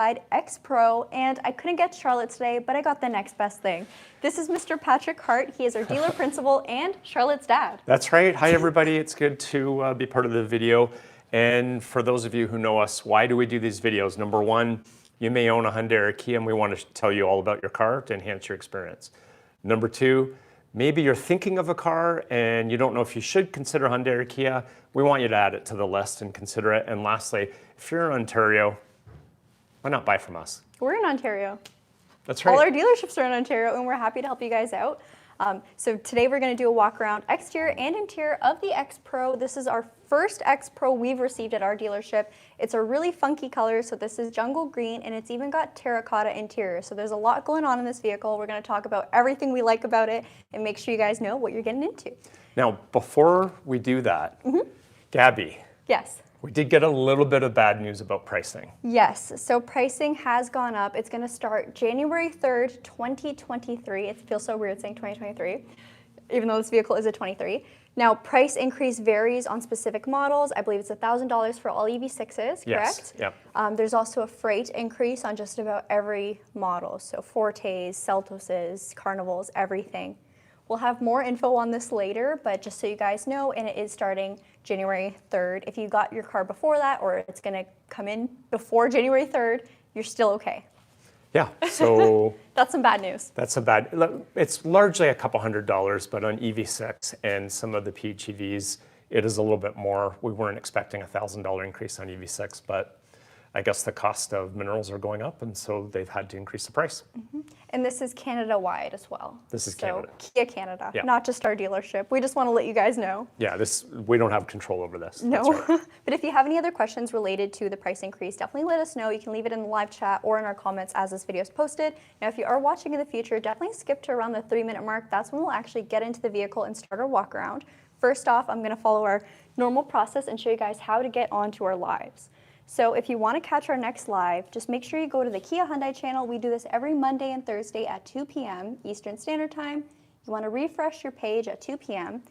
X Pro, and I couldn't get Charlotte today, but I got the next best thing. This is Mr. Patrick Hart. He is our dealer principal and Charlotte's dad. That's right. Hi, everybody. It's good to be part of the video. And for those of you who know us, why do we do these videos? Number one, you may own a Hyundai or a Kia, and we want to tell you all about your car to enhance your experience. Number two, maybe you're thinking of a car and you don't know if you should consider Hyundai or Kia. We want you to add it to the list and consider it. And lastly, if you're in Ontario, why not buy from us? We're in Ontario. That's right. All our dealerships are in Ontario, and we're happy to help you guys out. So today we're going to do a walk around exterior and interior of the X Pro. This is our first X Pro we've received at our dealership. It's a really funky color, so this is jungle green, and it's even got terracotta interior. So there's a lot going on in this vehicle. We're going to talk about everything we like about it and make sure you guys know what you're getting into. Now, before we do that, Gabi. Yes. We did get a little bit of bad news about pricing. Yes, so pricing has gone up. It's going to start January 3rd, 2023. It feels so weird saying 2023, even though this vehicle is a 23. Now, price increase varies on specific models. I believe it's $1,000 for all EV6s, correct? Yes, yep. There's also a freight increase on just about every model. So Fortes, Seltoses, Carnivals, everything. We'll have more info on this later, but just so you guys know, and it is starting January 3rd. If you got your car before that, or it's going to come in before January 3rd, you're still okay. Yeah, so that's some bad news. It's largely a couple $100s, but on EV6 and some of the PHEVs, it is a little bit more. We weren't expecting a $1,000 increase on EV6, but I guess the cost of minerals are going up, and so they've had to increase the price. And this is Canada-wide as well. This is Canada. Kia Canada, yeah. Not just our dealership. We just want to let you guys know. Yeah, we don't have control over this. No, right. But if you have any other questions related to the price increase, definitely let us know. You can leave it in the live chat or in our comments as this video is posted. Now, if you are watching in the future, definitely skip to around the 3-minute mark. That's when we'll actually get into the vehicle and start our walk around. First off, I'm going to follow our normal process and show you guys how to get onto our lives. So if you want to catch our next live, just make sure you go to the Kia Hyundai channel. We do this every Monday and Thursday at 2 p.m. Eastern Standard Time. You want to refresh your page at 2 p.m.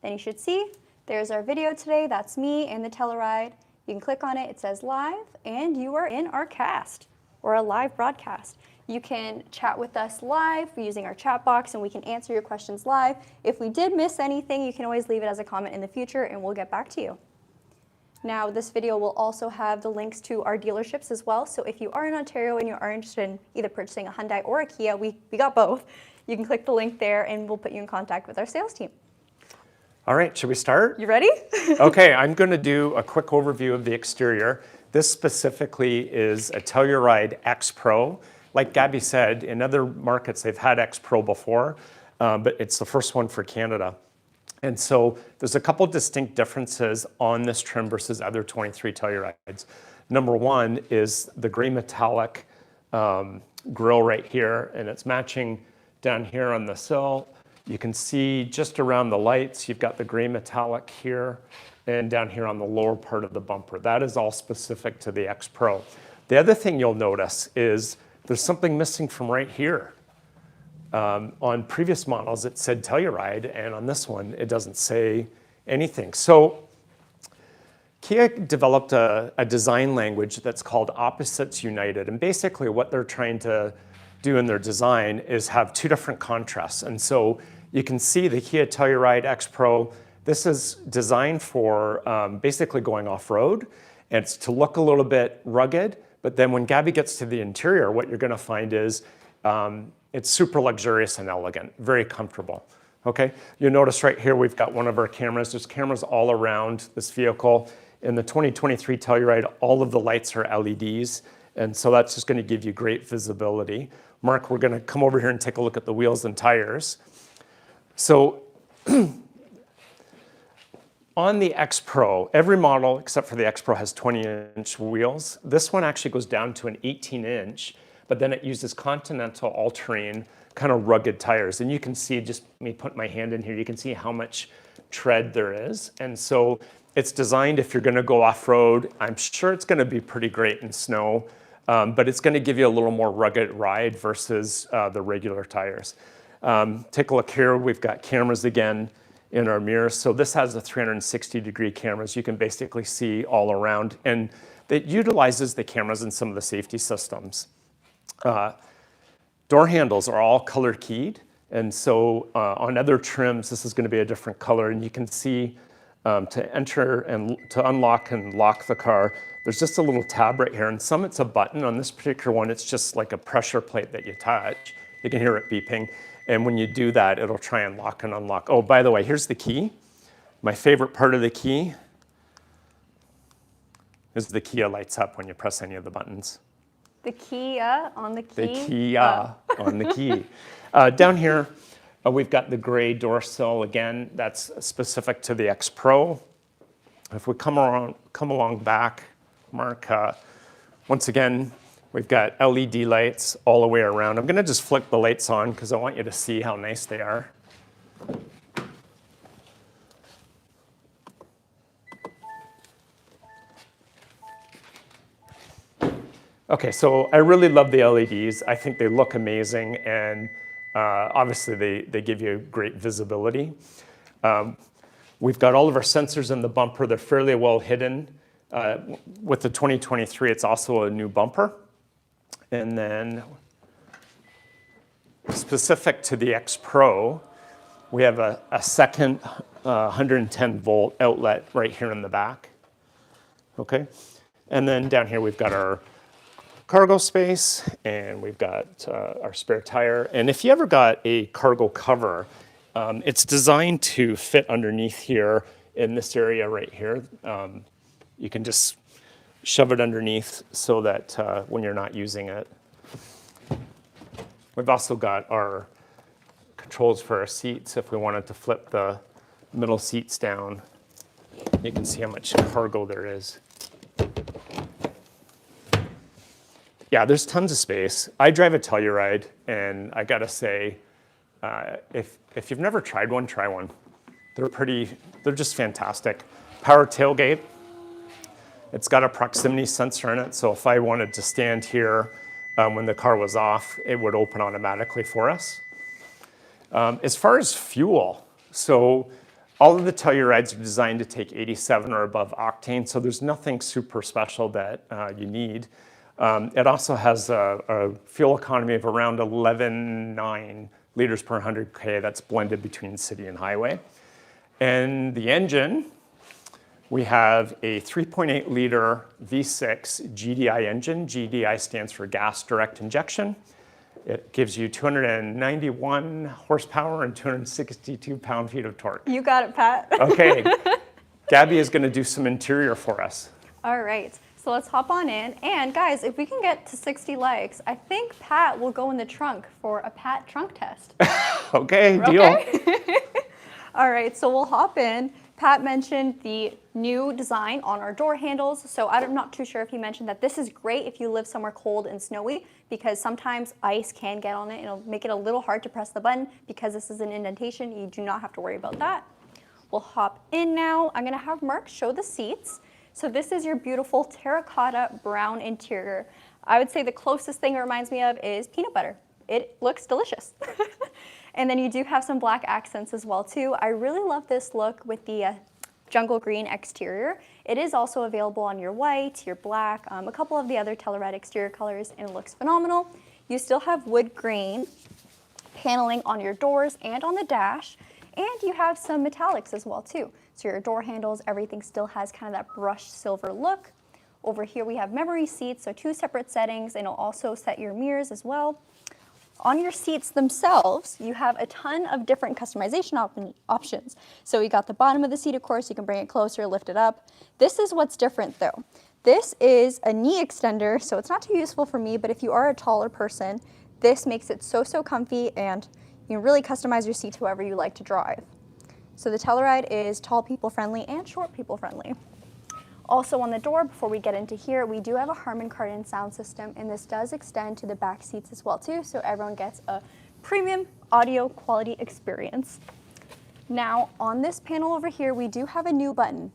Then you should see there's our video today. That's me and the Telluride. You can click on it. It says live, and you are in our cast or a live broadcast. You can chat with us live using our chat box, and we can answer your questions live. If we did miss anything, you can always leave it as a comment in the future, and we'll get back to you. Now, this video will also have the links to our dealerships as well. So if you are in Ontario and you are interested in either purchasing a Hyundai or a Kia, we got both. You can click the link there and we'll put you in contact with our sales team. All right, should we start? You ready? Okay, I'm going to do a quick overview of the exterior. This specifically is a Telluride X Pro. Like Gabi said, in other markets they've had X Pro before, but it's the first one for Canada. And so there's a couple distinct differences on this trim versus other 23 Tellurides. Number one is the gray metallic grille right here, and it's matching down here on the sill. You can see just around the lights, you've got the gray metallic here and down here on the lower part of the bumper. That is all specific to the X Pro. The other thing you'll notice is there's something missing from right here. On previous models, it said Telluride, and on this one, it doesn't say anything. So Kia developed a design language that's called Opposites United, and basically what they're trying to do in their design is have two different contrasts. And so you can see the Kia Telluride X Pro. This is designed for basically going off-road, and it's to look a little bit rugged, but then when Gabi gets to the interior, what you're gonna find is it's super luxurious and elegant, very comfortable, okay? You'll notice right here, we've got one of our cameras. There's cameras all around this vehicle. In the 2023 Telluride, all of the lights are LEDs, and so that's just gonna give you great visibility. Mark, we're gonna come over here and take a look at the wheels and tires. So on the X Pro, every model except for the X Pro has 20-inch wheels. This one actually goes down to an 18-inch, but then it uses Continental all-terrain kind of rugged tires. And you can see, just me put my hand in here, you can see how much tread there is. And so it's designed if you're gonna go off-road. I'm sure it's gonna be pretty great in snow, but it's gonna give you a little more rugged ride versus the regular tires. Take a look here, we've got cameras again in our mirrors. So this has a 360-degree cameras. You can basically see all around. And that utilizes the cameras and some of the safety systems. Door handles are all color keyed, and so on other trims, this is going to be a different color, and you can see to enter and to unlock and lock the car, there's just a little tab right here, and some it's a button. On this particular one, it's just like a pressure plate that you touch. You can hear it beeping, and when you do that, it'll try and lock and unlock. Oh, by the way, here's the key. My favorite part of the key is the Kia lights up when you press any of the buttons. The Kia on the key? The Kia on the key. Down here, we've got the gray door sill. Again, that's specific to the X Pro. If we come along back, Mark, once again, we've got LED lights all the way around. I'm going to just flick the lights on because I want you to see how nice they are. Okay, so I really love the LEDs. I think they look amazing, and obviously they give you great visibility. We've got all of our sensors in the bumper. They're fairly well hidden. With the 2023, it's also a new bumper. And then specific to the X Pro, we have a second 110 volt outlet right here in the back. Okay, and then down here we've got our cargo space, and we've got our spare tire. And if you ever got a cargo cover, it's designed to fit underneath here in this area right here. You can just shove it underneath so that when you're not using it. We've also got our controls for our seats. If we wanted to flip the middle seats down, you can see how much cargo there is. Yeah, there's tons of space. I drive a Telluride, and I gotta say, if you've never tried one, try one. They're just fantastic. Power tailgate. It's got a proximity sensor in it, so if I wanted to stand here when the car was off, it would open automatically for us. As far as fuel, so all of the Tellurides are designed to take 87 or above octane, so there's nothing super special that you need. It also has a fuel economy of around 11.9 liters per 100K. That's blended between city and highway. And the engine, we have a 3.8 liter V6 GDI engine. GDI stands for gas direct injection. It gives you 291 horsepower and 262 pound-feet of torque. You got it, Pat. Okay, Gabi is going to do some interior for us. All right. So let's hop on in. And guys, if we can get to 60 likes, I think Pat will go in the trunk for a Pat trunk test. Okay, deal. All right, so we'll hop in. Pat mentioned the new design on our door handles. So I'm not too sure if he mentioned that this is great if you live somewhere cold and snowy, because sometimes ice can get on it and it'll make it a little hard to press the button. Because this is an indentation, you do not have to worry about that. We'll hop in now. I'm gonna have Mark show the seats. So this is your beautiful terracotta brown interior. I would say the closest thing it reminds me of is peanut butter. It looks delicious. And then you do have some black accents as well too. I really love this look with the jungle green exterior. It is also available on your white, your black, a couple of the other Telluride exterior colors, and it looks phenomenal. You still have wood grain paneling on your doors and on the dash, and you have some metallics as well too. So your door handles, everything still has kind of that brushed silver look. Over here we have memory seats, so 2 separate settings, and it'll also set your mirrors as well. On your seats themselves, you have a ton of different customization options. So you got the bottom of the seat, of course, you can bring it closer, lift it up. This is what's different though. This is a knee extender, so it's not too useful for me, but if you are a taller person, this makes it so comfy, and you can really customize your seat however you like to drive. So the Telluride is tall people friendly and short people friendly. Also on the door, before we get into here, we do have a Harman Kardon sound system, and this does extend to the back seats as well too, so everyone gets a premium audio quality experience. Now on this panel over here, we do have a new button.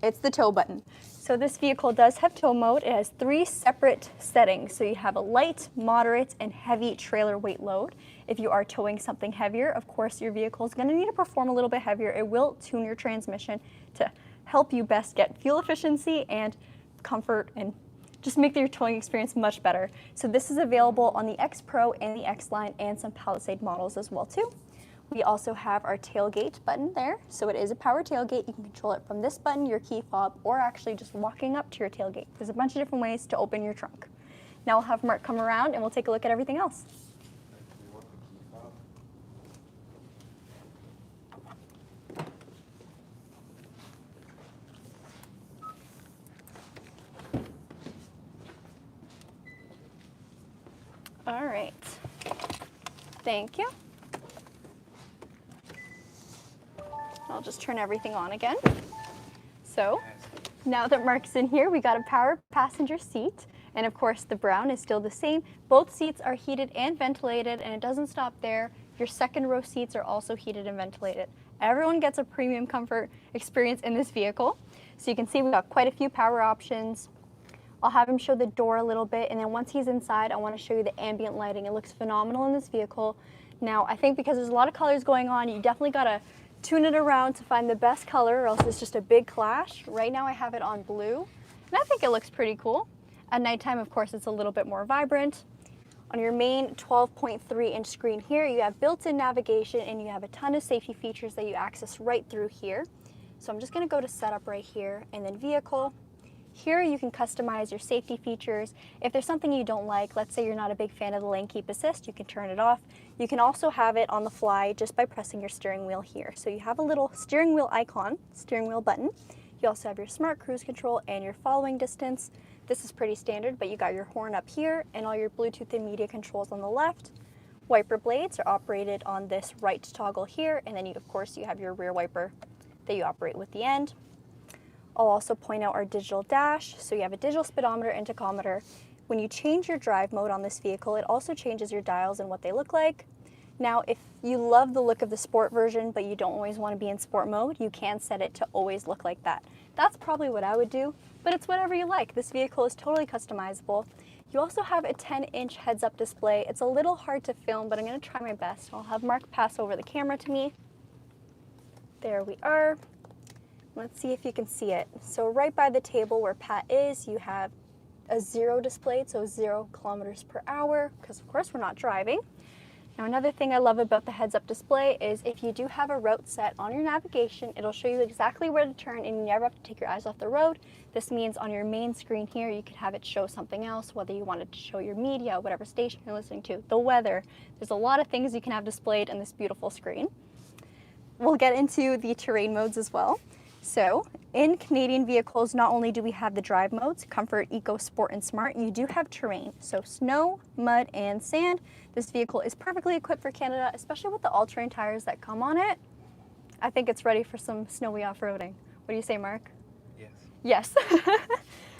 It's the tow button. So this vehicle does have tow mode. It has 3 separate settings. So you have a light, moderate, and heavy trailer weight load. If you are towing something heavier, of course your vehicle is going to need to perform a little bit heavier. It will tune your transmission to help you best get fuel efficiency and comfort and just make your towing experience much better. So this is available on the X Pro and the X line and some Palisade models as well too. We also have our tailgate button there. So it is a power tailgate. You can control it from this button, your key fob, or actually just walking up to your tailgate. There's a bunch of different ways to open your trunk. Now we'll have Mark come around and we'll take a look at everything else. All right, thank you. I'll just turn everything on again. So now that Mark's in here, we got a power passenger seat. And of course, the brown is still the same. Both seats are heated and ventilated, and it doesn't stop there. Your second row seats are also heated and ventilated. Everyone gets a premium comfort experience in this vehicle. So you can see we've got quite a few power options. I'll have him show the door a little bit, and then once he's inside, I want to show you the ambient lighting. It looks phenomenal in this vehicle. Now, I think because there's a lot of colors going on, you definitely got to tune it around to find the best color, or else it's just a big clash. Right now I have it on blue, and I think it looks pretty cool. At nighttime, of course, it's a little bit more vibrant. On your main 12.3-inch screen here, you have built-in navigation, and you have a ton of safety features that you access right through here. So I'm just going to go to setup right here, and then vehicle. Here you can customize your safety features. If there's something you don't like, let's say you're not a big fan of the lane keep assist, you can turn it off. You can also have it on the fly just by pressing your steering wheel here. So you have a little steering wheel icon, steering wheel button. You also have your smart cruise control and your following distance. This is pretty standard, but you got your horn up here and all your Bluetooth and media controls on the left. Wiper blades are operated on this right toggle here, and then of course you have your rear wiper that you operate with the end. I'll also point out our digital dash. So you have a digital speedometer and tachometer. When you change your drive mode on this vehicle, it also changes your dials and what they look like. Now, if you love the look of the sport version, but you don't always want to be in sport mode, you can set it to always look like that. That's probably what I would do, but it's whatever you like. This vehicle is totally customizable. You also have a 10-inch heads-up display. It's a little hard to film, but I'm going to try my best. I'll have Mark pass over the camera to me. There we are. Let's see if you can see it. So right by the table where Pat is, you have a 0 displayed, so 0 kilometers per hour, because of course we're not driving. Now another thing I love about the heads-up display is if you do have a route set on your navigation, it'll show you exactly where to turn and you never have to take your eyes off the road. This means on your main screen here, you could have it show something else, whether you wanted to show your media, whatever station you're listening to, the weather. There's a lot of things you can have displayed in this beautiful screen. We'll get into the terrain modes as well. So in Canadian vehicles, not only do we have the drive modes, comfort, eco, sport, and smart, you do have terrain. So snow, mud, and sand. This vehicle is perfectly equipped for Canada, especially with the all-terrain tires that come on it. I think it's ready for some snowy off-roading. What do you say, Mark? Yes. Yes.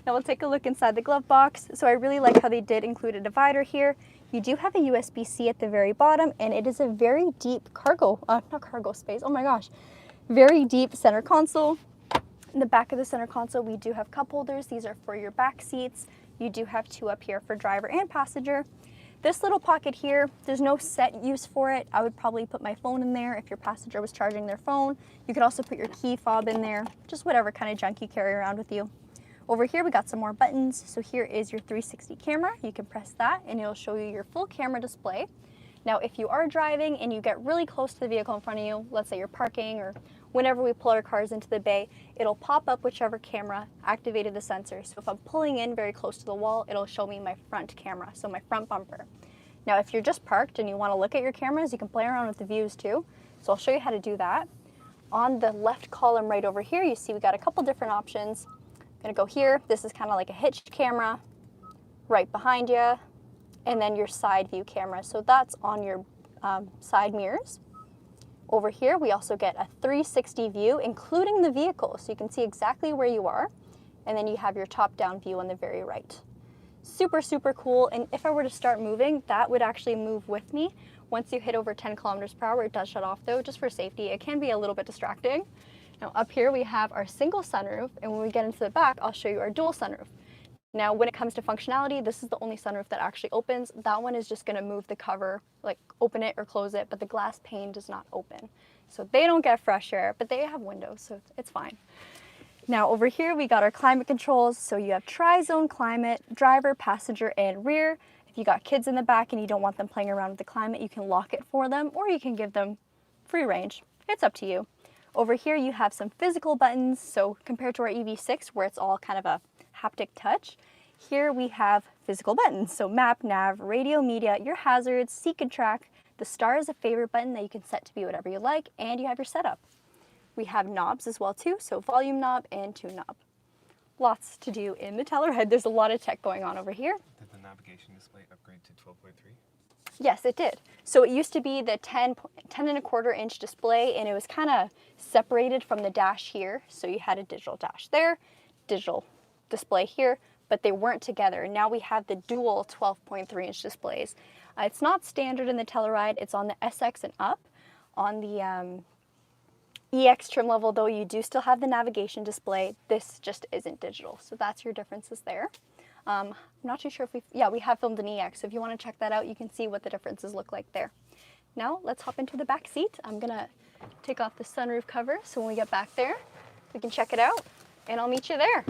Now we'll take a look inside the glove box. So I really like how they did include a divider here. You do have a USB-C at the very bottom, and it is a very deep not cargo space, oh my gosh. Very deep center console. In the back of the center console, we do have cup holders. These are for your back seats. You do have 2 up here for driver and passenger. This little pocket here, there's no set use for it. I would probably put my phone in there if your passenger was charging their phone. You could also put your key fob in there, just whatever kind of junk you carry around with you. Over here, we got some more buttons. So here is your 360 camera. You can press that and it'll show you your full camera display. Now, if you are driving and you get really close to the vehicle in front of you, let's say you're parking or whenever we pull our cars into the bay, it'll pop up whichever camera activated the sensor. So if I'm pulling in very close to the wall, it'll show me my front camera, so my front bumper. Now, if you're just parked and you want to look at your cameras, you can play around with the views too. So I'll show you how to do that. On the left column right over here, you see we got a couple different options. I'm gonna go here. This is kind of like a hitched camera right behind you, and then your side view camera. So that's on your side mirrors. Over here, we also get a 360 view, including the vehicle. So you can see exactly where you are. And then you have your top-down view on the very right. Super, super cool. And if I were to start moving, that would actually move with me. Once you hit over 10 kilometers per hour, it does shut off though, just for safety. It can be a little bit distracting. Now up here, we have our single sunroof. And when we get into the back, I'll show you our dual sunroof. Now, when it comes to functionality, this is the only sunroof that actually opens. That one is just gonna move the cover, like open it or close it, but the glass pane does not open. So they don't get fresh air, but they have windows, so it's fine. Now over here we got our climate controls. So you have tri-zone climate, driver, passenger, and rear. If you got kids in the back and you don't want them playing around with the climate, you can lock it for them, or you can give them free range. It's up to you. Over here you have some physical buttons. So compared to our EV6 where it's all kind of a haptic touch, here we have physical buttons. So map, nav, radio, media, your hazards, seek and track. The star is a favorite button that you can set to be whatever you like, and you have your setup. We have knobs as well too, so volume knob and tune knob. Lots to do in the Telluride. There's a lot of tech going on over here. Did the navigation display upgrade to 12.3? Yes, it did. So it used to be the 10.25-inch display, and it was kind of separated from the dash here. So you had a digital dash there, digital display here, but they weren't together. Now we have the dual 12.3-inch displays. It's not standard in the Telluride. It's on the SX and up. On the EX trim level, though, you do still have the navigation display. This just isn't digital, so that's your differences there. I'm not too sure if we have filmed an EX, so if you want to check that out, you can see what the differences look like there. Now, let's hop into the back seat. I'm gonna take off the sunroof cover, so when we get back there, we can check it out, and I'll meet you there.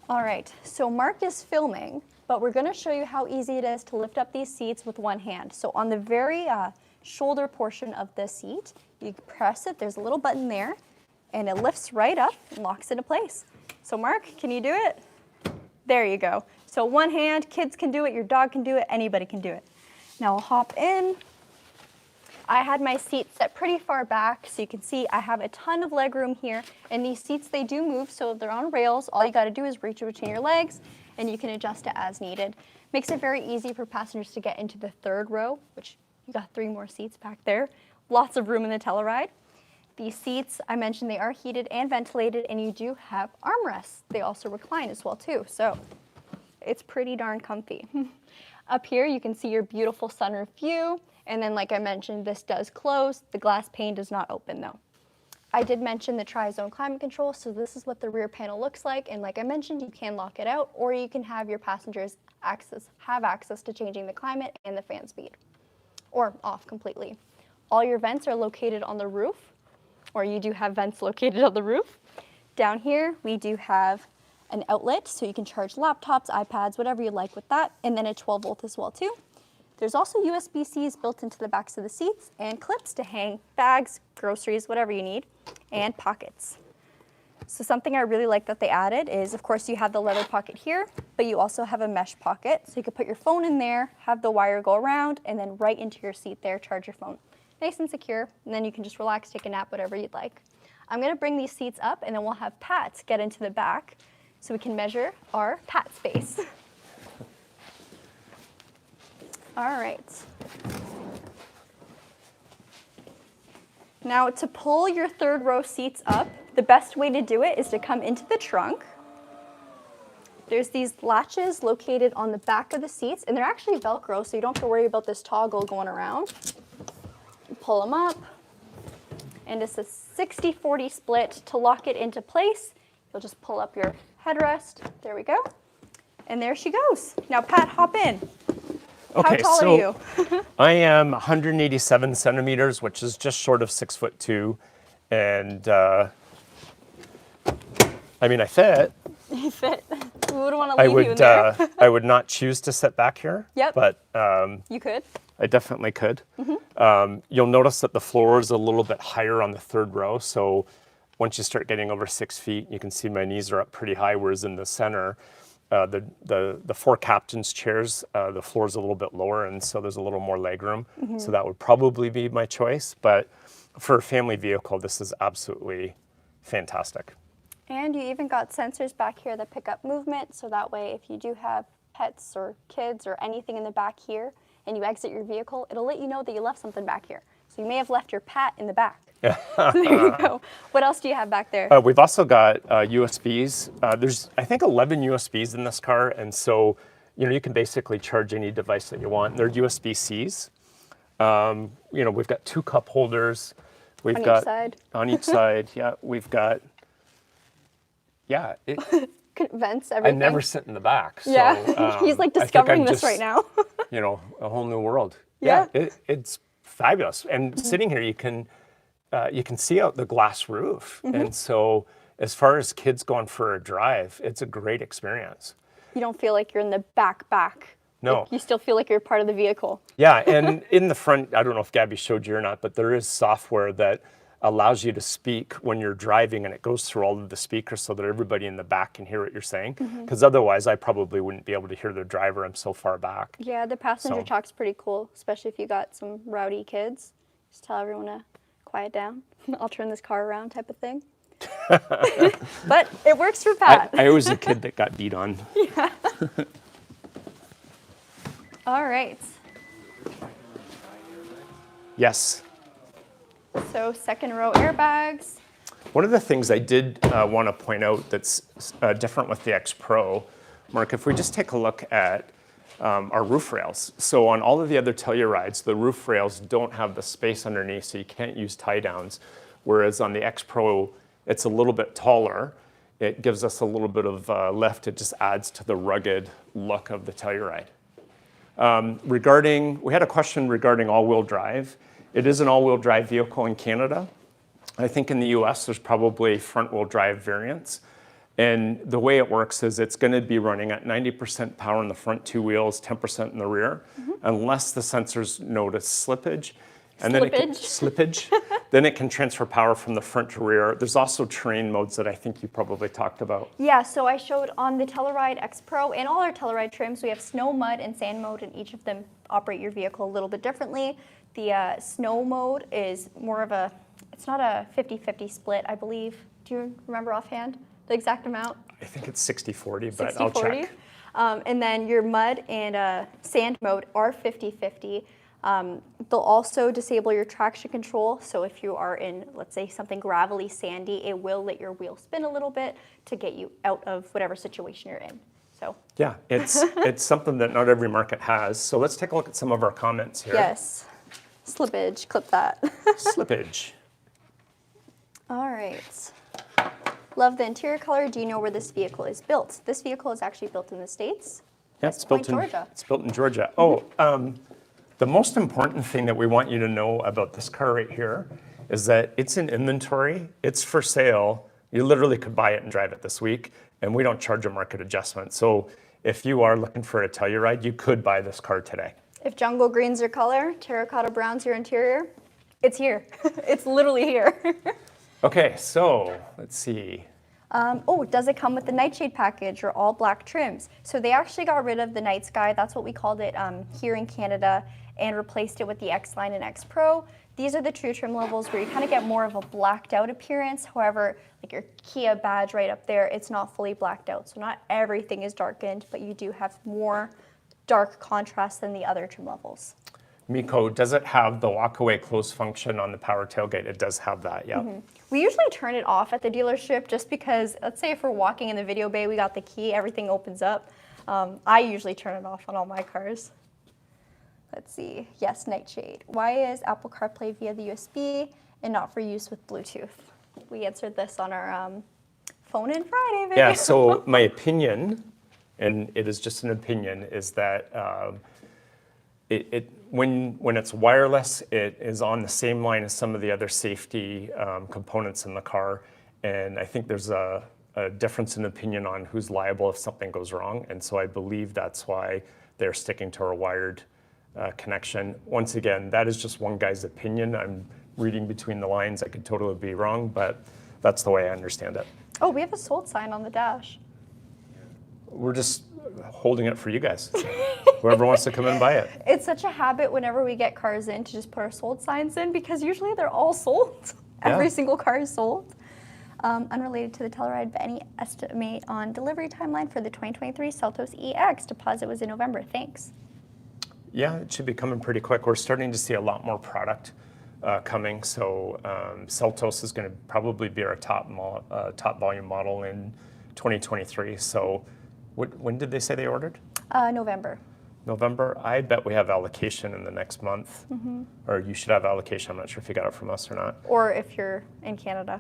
All right, so Mark is filming, but we're gonna show you how easy it is to lift up these seats with one hand. So on the very shoulder portion of the seat, you press it, there's a little button there, and it lifts right up and locks into place. So Mark, can you do it? There you go. So one hand, kids can do it, your dog can do it, anybody can do it. Now I'll hop in. I had my seat set pretty far back, so you can see I have a ton of leg room here, and these seats, they do move, so if they're on rails, all you gotta do is reach between your legs, and you can adjust it as needed. Makes it very easy for passengers to get into the third row, which you got 3 more seats back there. Lots of room in the Telluride. These seats, I mentioned they are heated and ventilated, and you do have armrests. They also recline as well too, so it's pretty darn comfy. Up here, you can see your beautiful sunroof view. And then, like I mentioned, this does close. The glass pane does not open though. I did mention the tri-zone climate control, so this is what the rear panel looks like. And like I mentioned, you can lock it out, or you can have your passengers have access to changing the climate and the fan speed, or off completely. All your vents are located on the roof, or you do have vents located on the roof. Down here, we do have an outlet, so you can charge laptops, iPads, whatever you like with that, and then a 12 volt as well too. There's also USB-Cs built into the backs of the seats and clips to hang bags, groceries, whatever you need, and pockets. So something I really like that they added is, of course, you have the leather pocket here, but you also have a mesh pocket. So you could put your phone in there, have the wire go around, and then right into your seat there, charge your phone. Nice and secure, and then you can just relax, take a nap, whatever you'd like. I'm gonna bring these seats up, and then we'll have Pat get into the back so we can measure our Pat space. All right. Now to pull your third row seats up, the best way to do it is to come into the trunk. There's these latches located on the back of the seats, and they're actually Velcro, so you don't have to worry about this toggle going around. Pull them up, and it's a 60-40 split. To lock it into place, you'll just pull up your headrest. There we go. And there she goes. Now Pat, hop in. Okay, how tall are you? I am 187 centimeters, which is just short of 6'2", and I mean, I fit. You fit. We wouldn't want to leave you in there. I would not choose to sit back here. Yep. But you could. I definitely could. You'll notice that the floor is a little bit higher on the third row, so once you start getting over 6 feet, you can see my knees are up pretty high, whereas in the center, the 4 captain's chairs, the floor is a little bit lower, and so there's a little more leg room. So that would probably be my choice. But for a family vehicle, this is absolutely fantastic. And you even got sensors back here that pick up movement, so that way if you do have pets or kids or anything in the back here, and you exit your vehicle, it'll let you know that you left something back here. So you may have left your Pat in the back. So there you go. What else do you have back there? We've also got USBs. There's, I think, 11 USBs in this car, and so you can basically charge any device that you want. They're USB-Cs. We've got 2 cup holders. We've on got each side. On each side, yeah. We've got, vents, everything. I never sit in the back. So, yeah, he's like discovering this right now. a whole new world. Yeah. It's fabulous. And sitting here, you can see out the glass roof. And so as far as kids going for a drive, it's a great experience. You don't feel like you're in the back. No. Like, you still feel like you're part of the vehicle. Yeah, and in the front, I don't know if Gabi showed you or not, but there is software that allows you to speak when you're driving, and it goes through all of the speakers so that everybody in the back can hear what you're saying. Because otherwise, I probably wouldn't be able to hear the driver. I'm so far back. Yeah, the passenger So- talk's pretty cool, especially if you got some rowdy kids. Just tell everyone to quiet down. I'll turn this car around type of thing. But it works for Pat. I was a kid that got beat on. All right. Yes. So second row airbags. One of the things I did want to point out that's different with the X Pro, Mark, if we just take a look at our roof rails. So on all of the other Tellurides, the roof rails don't have the space underneath, so you can't use tie downs. Whereas on the X Pro, it's a little bit taller. It gives us a little bit of lift. It just adds to the rugged look of the Telluride. We had a question regarding all-wheel drive. It is an all-wheel drive vehicle in Canada. I think in the US, there's probably front-wheel drive variants. And the way it works is it's going to be running at 90% power in the front two wheels, 10% in the rear, unless the sensors notice slippage. And then then it can transfer power from the front to rear. There's also terrain modes that I think you probably talked about. Yeah, so I showed on the Telluride X Pro and all our Telluride trims, we have snow, mud, and sand mode, and each of them operate your vehicle a little bit differently. The snow mode is more of it's not a 50-50 split, I believe. Do you remember offhand the exact amount? I think it's 60-40, but 60-40. I'll check. And then your mud and sand mode are 50-50. They'll also disable your traction control. So if you are in, let's say, something gravelly, sandy, it will let your wheel spin a little bit to get you out of whatever situation you're in. So yeah, it's something that not every market has. So let's take a look at some of our comments here. yes, slippage, clip that. Slippage. All right. Love the interior color. Do you know where this vehicle is built? This vehicle is actually built in the States. Yeah, West Point, Georgia. It's built in Georgia. Oh, the most important thing that we want you to know about this car right here is that it's in inventory, it's for sale. You literally could buy it and drive it this week, and we don't charge a market adjustment. So if you are looking for a Telluride, you could buy this car today. If jungle green's your color, terracotta brown's your interior, it's here. It's literally here. Okay, so let's see. Does it come with the nightshade package or all black trims? So they actually got rid of the night sky. That's what we called it here in Canada, and replaced it with the X Line and X Pro. These are the true trim levels where you kind of get more of a blacked out appearance. However, like your Kia badge right up there, it's not fully blacked out. So not everything is darkened, but you do have more dark contrast than the other trim levels. Miko, does it have the walk-away close function on the power tailgate? It does have that, yeah. We usually turn it off at the dealership just because, let's say if we're walking in the video bay, we got the key, everything opens up. I usually turn it off on all my cars. Let's see, yes, nightshade. Why is Apple CarPlay via the USB and not for use with Bluetooth? We answered this on our phone in Friday video. Yeah, so my opinion, and it is just an opinion, is that when it's wireless, it is on the same line as some of the other safety components in the car, and I think there's a difference in opinion on who's liable if something goes wrong, and so I believe that's why they're sticking to a wired connection. Once again, that is just one guy's opinion. I'm reading between the lines. I could totally be wrong, but that's the way I understand it. Oh, we have a sold sign on the dash. We're just holding it for you guys. Whoever wants to come in and buy it. It's such a habit whenever we get cars in to just put our sold signs in because usually they're all sold. Every single car is sold. Unrelated to the Telluride, but any estimate on delivery timeline for the 2023 Seltos EX? Deposit was in November. Thanks. Yeah, it should be coming pretty quick. We're starting to see a lot more product coming. So Seltos is going to probably be our top volume model in 2023. So when did they say they ordered? November. November. I bet we have allocation in the next month. Or you should have allocation. I'm not sure if you got it from us or not. Or if you're in Canada.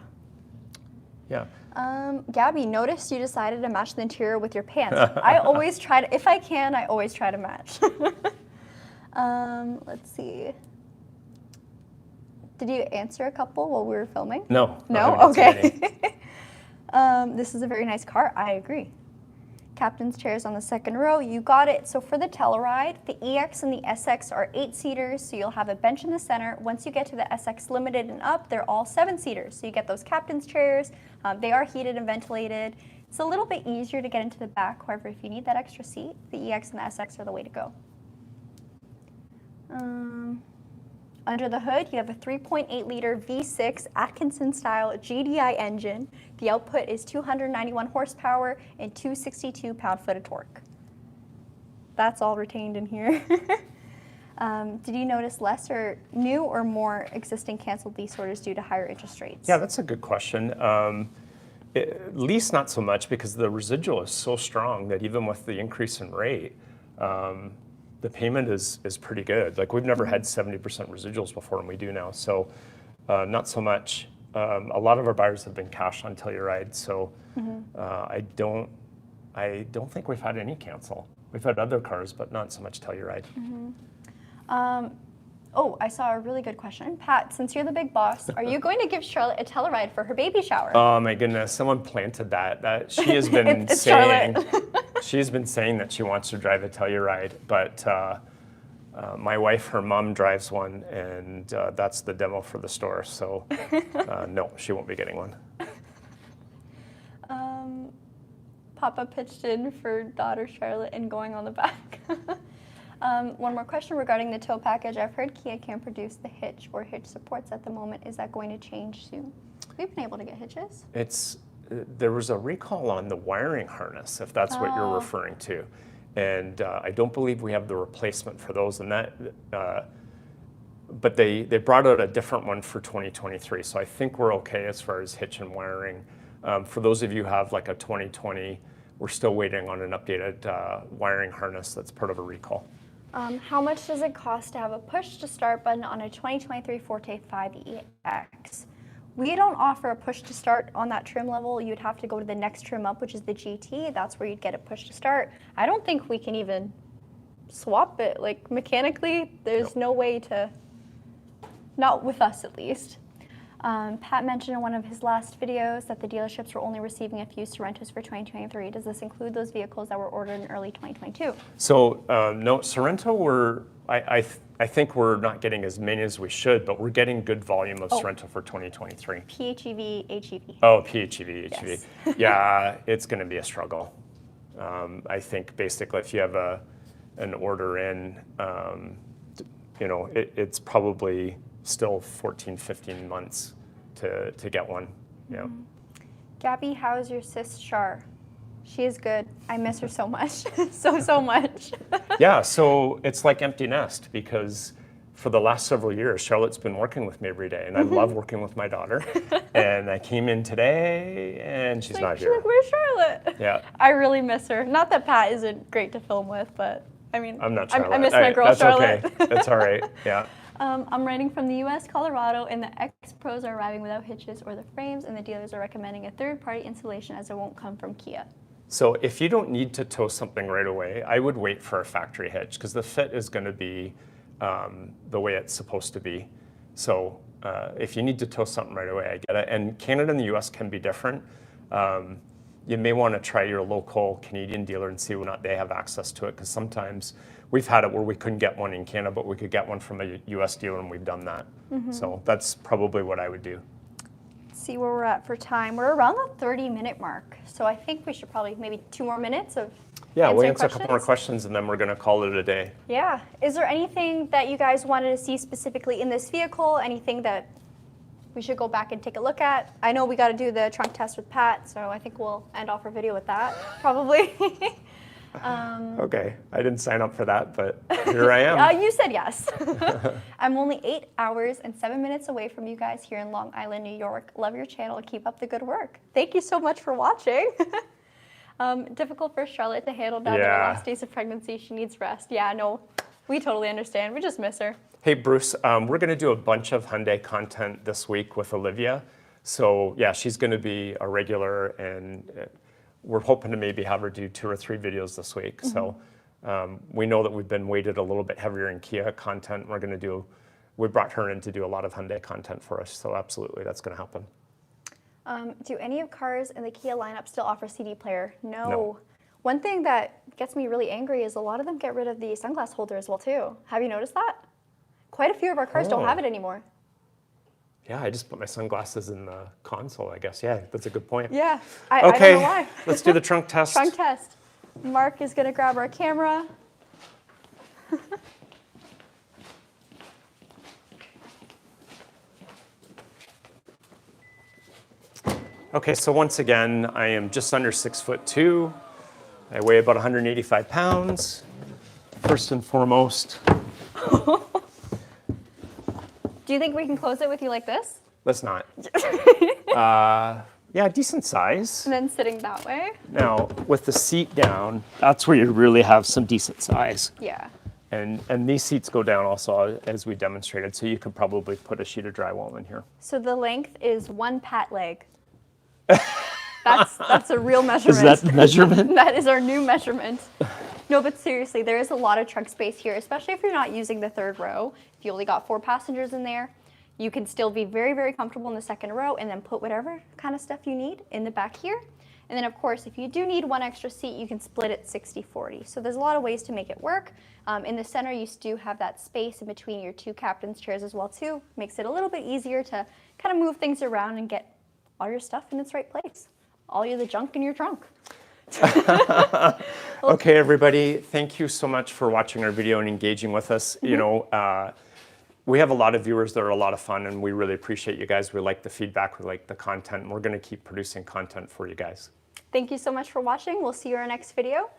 Yeah. Gabi, noticed you decided to match the interior with your pants. I always try to, if I can, I always try to match. Let's see. Did you answer a couple while we were filming? No. No? I haven't answered Okay. any. This is a very nice car. I agree. Captain's chairs on the second row. You got it. So for the Telluride, the EX and the SX are 8-seaters, so you'll have a bench in the center. Once you get to the SX Limited and up, they're all 7-seaters. So you get those captain's chairs. They are heated and ventilated. It's a little bit easier to get into the back. However, if you need that extra seat, the EX and the SX are the way to go. Under the hood, you have a 3.8-liter V6 Atkinson-style GDI engine. The output is 291 horsepower and 262 pound-foot of torque. That's all retained in here. Did you notice less or new or more existing canceled lease orders due to higher interest rates? Yeah, that's a good question. Lease, not so much, because the residual is so strong that even with the increase in rate, the payment is pretty good. Like, we've never had 70% residuals before, and we do now. So not so much. A lot of our buyers have been cash on Telluride, so I don't think we've had any cancel. We've had other cars, but not so much Telluride. Oh, I saw a really good question. Pat, since you're the big boss, are you going to give Charlotte a Telluride for her baby shower? Oh my goodness, someone planted that. She has been It's saying Charlotte. she's been saying that she wants to drive a Telluride, but my wife, her mom drives one, and that's the demo for the store. So no, she won't be getting one. Papa pitched in for daughter Charlotte and going on the back. One more question regarding the tow package. I've heard Kia can produce the hitch or hitch supports at the moment. Is that going to change soon? We've been able to get hitches. There was a recall on the wiring harness, if that's what you're referring to. And I don't believe we have the replacement for those. And that, but they brought out a different one for 2023. So I think we're okay as far as hitch and wiring. For those of you who have like a 2020, we're still waiting on an updated wiring harness that's part of a recall. How much does it cost to have a push-to-start button on a 2023 Forte 5EX? We don't offer a push-to-start on that trim level. You'd have to go to the next trim up, which is the GT. That's where you'd get a push-to-start. I don't think we can even swap it. Like, mechanically, there's no way to, not with us at least. Pat mentioned in one of his last videos that the dealerships were only receiving a few Sorrentos for 2023. Does this include those vehicles that were ordered in early 2022? So no, Sorrento, I think we're not getting as many as we should, but we're getting good volume of Sorrento for 2023. PHEV, HEV. Oh, PHEV, HEV. Yes. Yeah, it's going to be a struggle. I think basically if you have an order in, it's probably still 14, 15 months to get one. Yeah. Gabi, how is your sis Char? She is good. I miss her so much, so much. Yeah, so it's like empty nest, because for the last several years, Charlotte's been working with me every day, and I love working with my daughter. And I came in today, and she's not here. She's like, where's Charlotte? Yeah. I really miss her. Not that Pat isn't great to film with, but I mean, I'm not Charlotte. I miss my girl that's Charlotte. Okay. That's all right. Yeah. I'm writing from the U.S., Colorado, and the X Pros are arriving without hitches or the frames, and the dealers are recommending a third-party installation as it won't come from Kia. So if you don't need to tow something right away, I would wait for a factory hitch, because the fit is going to be the way it's supposed to be. So if you need to tow something right away, I get it. And Canada and the U.S. can be different. You may want to try your local Canadian dealer and see whether or not they have access to it, because sometimes we've had it where we couldn't get one in Canada, but we could get one from a U.S. dealer, and we've done that. So that's probably what I would do. See where we're at for time. We're around the 30-minute mark, so I think we should probably maybe 2 more minutes of we'll answering answer a couple more questions, and then we're going to call it a day. Yeah. Is there anything that you guys wanted to see specifically in this vehicle? Anything that we should go back and take a look at? I know we got to do the trunk test with Pat, so I think we'll end off our video with that, probably. Okay, I didn't sign up for that, but here I am. You said yes. I'm only 8 hours and 7 minutes away from you guys here in Long Island, New York. Love your channel. Keep up the good work. Thank you so much for watching. Difficult for Charlotte to handle now that her last days of pregnancy. She needs rest. Yeah, no, we totally understand. We just miss her. Hey, Bruce, we're going to do a bunch of Hyundai content this week with Olivia. So yeah, she's going to be a regular, and we're hoping to maybe have her do 2 or 3 videos this week. So We know that we've been weighted a little bit heavier in Kia content. We brought her in to do a lot of Hyundai content for us, so absolutely, that's going to happen. Do any of cars in the Kia lineup still offer CD player? No. One thing that gets me really angry is a lot of them get rid of the sunglass holder as well too. Have you noticed that? Quite a few of our cars don't have it anymore. Yeah, I just put my sunglasses in the console, I guess. Yeah, that's a good point. Yeah, Okay, I don't know why. let's do the trunk test. Trunk test. Mark is gonna grab our camera. Okay, so once again, I am just under 6'2". I weigh about 185 pounds. First and foremost. Do you think we can close it with you like this? Let's not. Yeah, decent size. And then sitting that way? Now, with the seat down, that's where you really have some decent size. Yeah. And these seats go down also, as we demonstrated, so you could probably put a sheet of drywall in here. So the length is 1 pat leg. That's a real measurement. Is that the measurement? That is our new measurement. No, but seriously, there is a lot of trunk space here, especially if you're not using the third row. If you only got 4 passengers in there, you can still be very, very comfortable in the second row and then put whatever kind of stuff you need in the back here. And then, of course, if you do need 1 extra seat, you can split it 60-40. So there's a lot of ways to make it work. In the center, you do have that space in between your 2 captain's chairs as well, too. Makes it a little bit easier to kind of move things around and get all your stuff in its right place. All the junk in your trunk. Okay, everybody, thank you so much for watching our video and engaging with us. You know, we have a lot of viewers that are a lot of fun, and we really appreciate you guys. We like the feedback, we like the content, and we're going to keep producing content for you guys. Thank you so much for watching. We'll see you in our next video.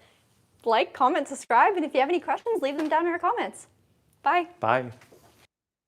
Like, comment, subscribe, and if you have any questions, leave them down in our comments. Bye. Bye.